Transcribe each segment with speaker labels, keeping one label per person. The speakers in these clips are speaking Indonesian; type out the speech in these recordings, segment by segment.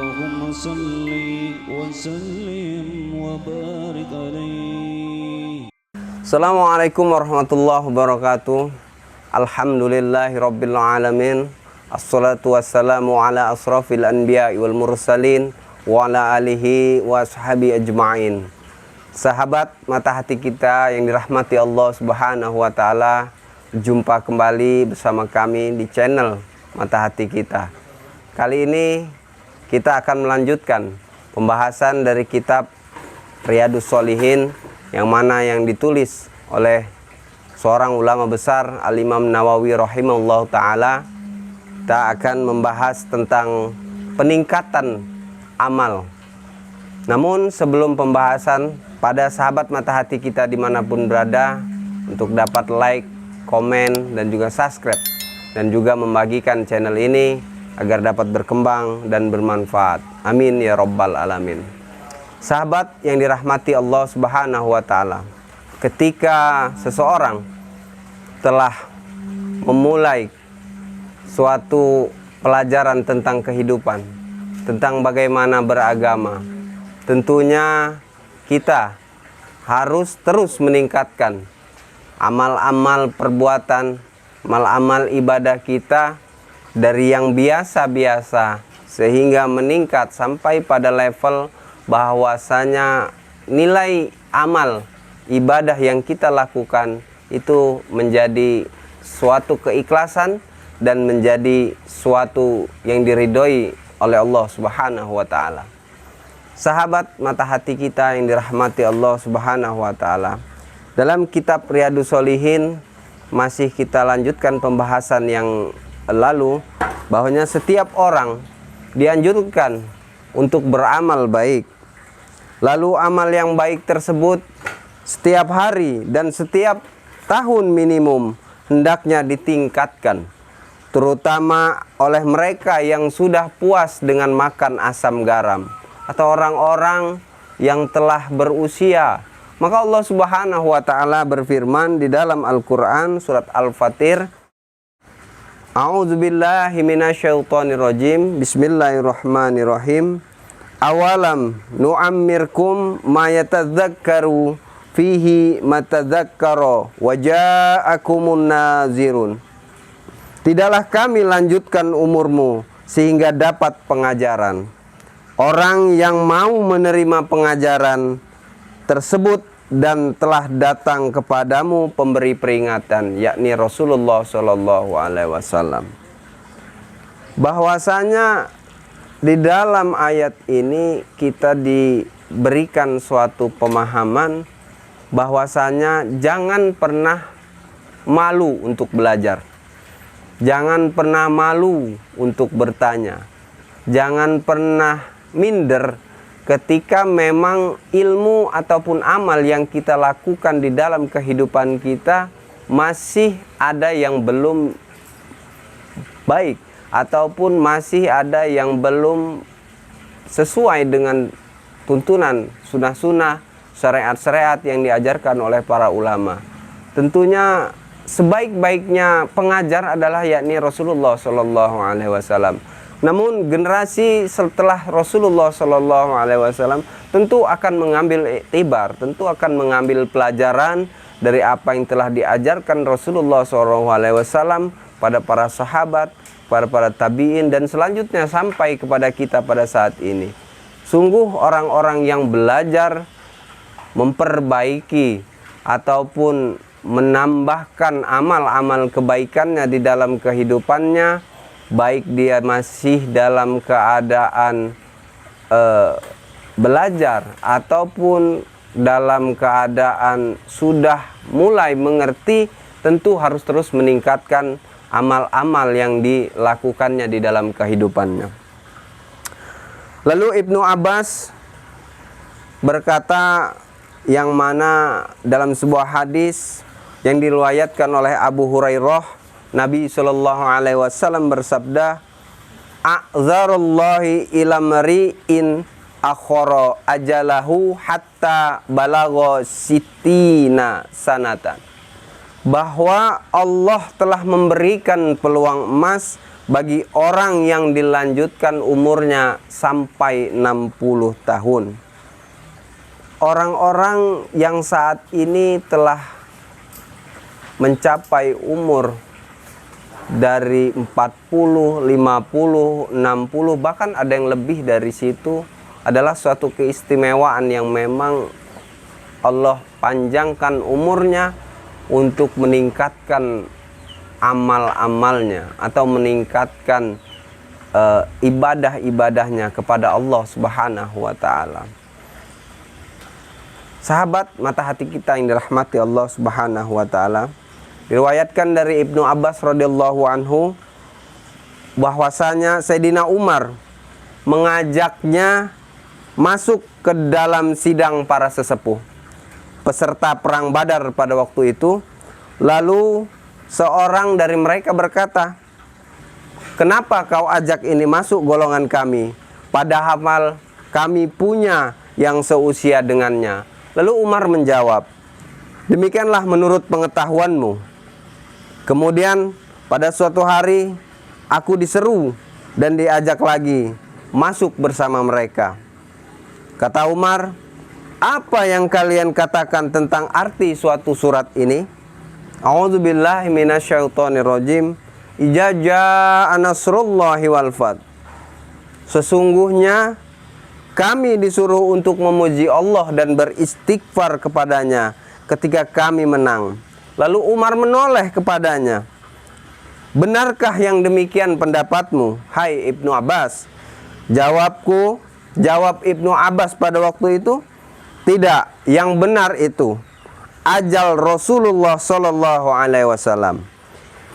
Speaker 1: اللهم صل وسلم وبارك عليه.
Speaker 2: Assalamualaikum warahmatullahi wabarakatuh. Alhamdulillahirabbil alamin. Assalatu wassalamu ala asrafil anbiya'i wal mursalin wa ala alihi wa ashabi ajma'in. Sahabat mata hati kita yang dirahmati Allah Subhanahu wa taala, jumpa kembali bersama kami di channel Mata Hati Kita. Kali ini kita akan melanjutkan pembahasan dari kitab Riyadhus Shalihin yang mana yang ditulis oleh seorang ulama besar Al-Imam Nawawi rahimahullah ta'ala. Kita akan membahas tentang peningkatan amal. Namun sebelum pembahasan, pada sahabat mata hati kita dimanapun berada, untuk dapat like, komen, dan juga subscribe, dan juga membagikan channel ini agar dapat berkembang dan bermanfaat. Amin ya rabbal alamin. Sahabat yang dirahmati Allah Subhanahu wa ta'ala, ketika seseorang telah memulai suatu pelajaran tentang kehidupan, tentang bagaimana beragama, tentunya kita harus terus meningkatkan amal-amal perbuatan, amal-amal ibadah kita dari yang biasa-biasa sehingga meningkat sampai pada level bahwasanya nilai amal ibadah yang kita lakukan itu menjadi suatu keikhlasan dan menjadi suatu yang diridhoi oleh Allah Subhanahu wa taala. Sahabat mata hati kita yang dirahmati Allah Subhanahu wa taala, dalam kitab Riyadhus Shalihin masih kita lanjutkan pembahasan yang lalu, bahwanya setiap orang dianjurkan untuk beramal baik. Lalu amal yang baik tersebut setiap hari dan setiap tahun minimum hendaknya ditingkatkan, terutama oleh mereka yang sudah puas dengan makan asam garam atau orang-orang yang telah berusia. Maka Allah Subhanahu wa ta'ala berfirman di dalam Al-Quran surat Al-Fatir, A'udzubillahi minasyaitonirrajim, Bismillahirrahmanirrahim. Awalam nu'ammirkum ma yatadzakkaru fihi matadzakkara wa ja'akumun nazirun. Tidaklah kami lanjutkan umurmu sehingga dapat pengajaran. Orang yang mau menerima pengajaran tersebut dan telah datang kepadamu pemberi peringatan, yakni Rasulullah Shallallahu Alaihi Wasallam. Bahwasanya di dalam ayat ini kita diberikan suatu pemahaman bahwasanya jangan pernah malu untuk belajar, jangan pernah malu untuk bertanya, jangan pernah minder ketika memang ilmu ataupun amal yang kita lakukan di dalam kehidupan kita masih ada yang belum baik ataupun masih ada yang belum sesuai dengan tuntunan sunnah-sunnah, syariat-syariat yang diajarkan oleh para ulama. Tentunya sebaik-baiknya pengajar adalah yakni Rasulullah Shallallahu Alaihi Wasallam. Namun generasi setelah Rasulullah Shallallahu Alaihi Wasallam tentu akan mengambil iktibar, tentu akan mengambil pelajaran dari apa yang telah diajarkan Rasulullah Shallallahu Alaihi Wasallam pada para sahabat, para tabiin, dan selanjutnya sampai kepada kita pada saat ini. Sungguh orang-orang yang belajar memperbaiki ataupun menambahkan amal-amal kebaikannya di dalam kehidupannya, baik dia masih dalam keadaan belajar ataupun dalam keadaan sudah mulai mengerti, tentu harus terus meningkatkan amal-amal yang dilakukannya di dalam kehidupannya. Lalu Ibnu Abbas berkata, yang mana dalam sebuah hadis yang diriwayatkan oleh Abu Hurairah, Nabi Shallallahu Alaihi Wasallam bersabda, "A'zarullahi ila mari'in akhara ajalahu hatta balagha sitina sanatan." bahwa Allah telah memberikan peluang emas bagi orang yang dilanjutkan umurnya sampai 60 tahun. Orang-orang yang saat ini telah mencapai umur dari 40, 50, 60, bahkan ada yang lebih dari situ, adalah suatu keistimewaan yang memang Allah panjangkan umurnya untuk meningkatkan amal-amalnya atau meningkatkan ibadah-ibadahnya kepada Allah Subhanahu wa taala. Sahabat mata hati kita yang dirahmati Allah Subhanahu wa taala, diriwayatkan dari Ibnu Abbas radhiyallahu anhu bahwasanya Sayyidina Umar mengajaknya masuk ke dalam sidang para sesepuh peserta perang Badar pada waktu itu. Lalu seorang dari mereka berkata, "Kenapa kau ajak ini masuk golongan kami, padahal kami punya yang seusia dengannya?" Lalu Umar menjawab, "Demikianlah menurut pengetahuanmu." Kemudian pada suatu hari aku diseru dan diajak lagi masuk bersama mereka. Kata Umar, "Apa yang kalian katakan tentang arti suatu surat ini?" A'udzubillahi minasyaitonirrajim. Idza jaa nasrullahi wal fath. Sesungguhnya kami disuruh untuk memuji Allah dan beristighfar kepadanya ketika kami menang. Lalu Umar menoleh kepadanya, "Benarkah yang demikian pendapatmu, hai Ibnu Abbas?" Jawab Ibnu Abbas pada waktu itu, "Tidak, yang benar itu ajal Rasulullah Sallallahu Alaihi Wasallam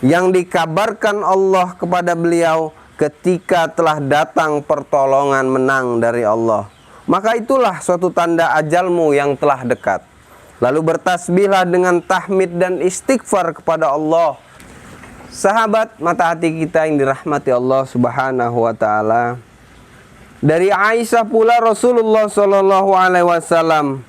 Speaker 2: yang dikabarkan Allah kepada beliau ketika telah datang pertolongan menang dari Allah. Maka itulah suatu tanda ajalmu yang telah dekat. Lalu bertasbihlah dengan tahmid dan istighfar kepada Allah." Sahabat mata hati kita yang dirahmati Allah Subhanahu wa taala, dari Aisyah pula Rasulullah Sallallahu Alaihi Wasallam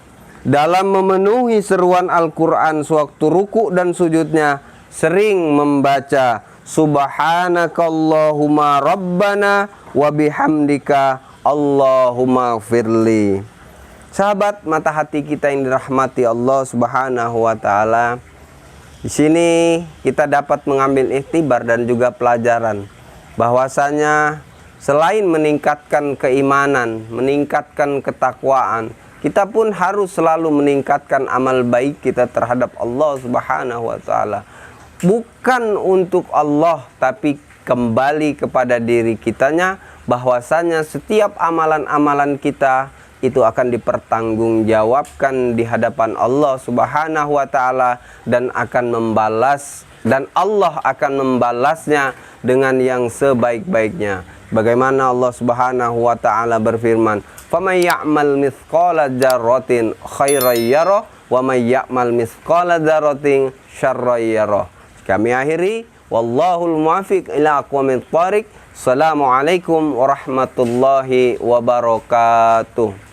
Speaker 2: dalam memenuhi seruan Al-Quran sewaktu ruku dan sujudnya sering membaca Subhanakallahumma Rabbana wa bihamdika Allahumma firli. Sahabat mata hati kita yang dirahmati Allah Subhanahu wa taala, di sini kita dapat mengambil iktibar dan juga pelajaran bahwasanya selain meningkatkan keimanan, meningkatkan ketakwaan, kita pun harus selalu meningkatkan amal baik kita terhadap Allah Subhanahu wa taala. Bukan untuk Allah, tapi kembali kepada diri kitanya, bahwasanya setiap amalan-amalan kita itu akan dipertanggungjawabkan di hadapan Allah Subhanahu wa taala dan Allah akan membalasnya dengan yang sebaik-baiknya. Bagaimana Allah Subhanahu wa taala berfirman, "Faman ya'mal mithqala dzarratin khairan yarah wa may ya'mal mithqala dzarratin syarran yarah." Kami akhiri, wallahul muwaffiq ila aqwamit thoriq. Assalamualaikum warahmatullahi wabarakatuh.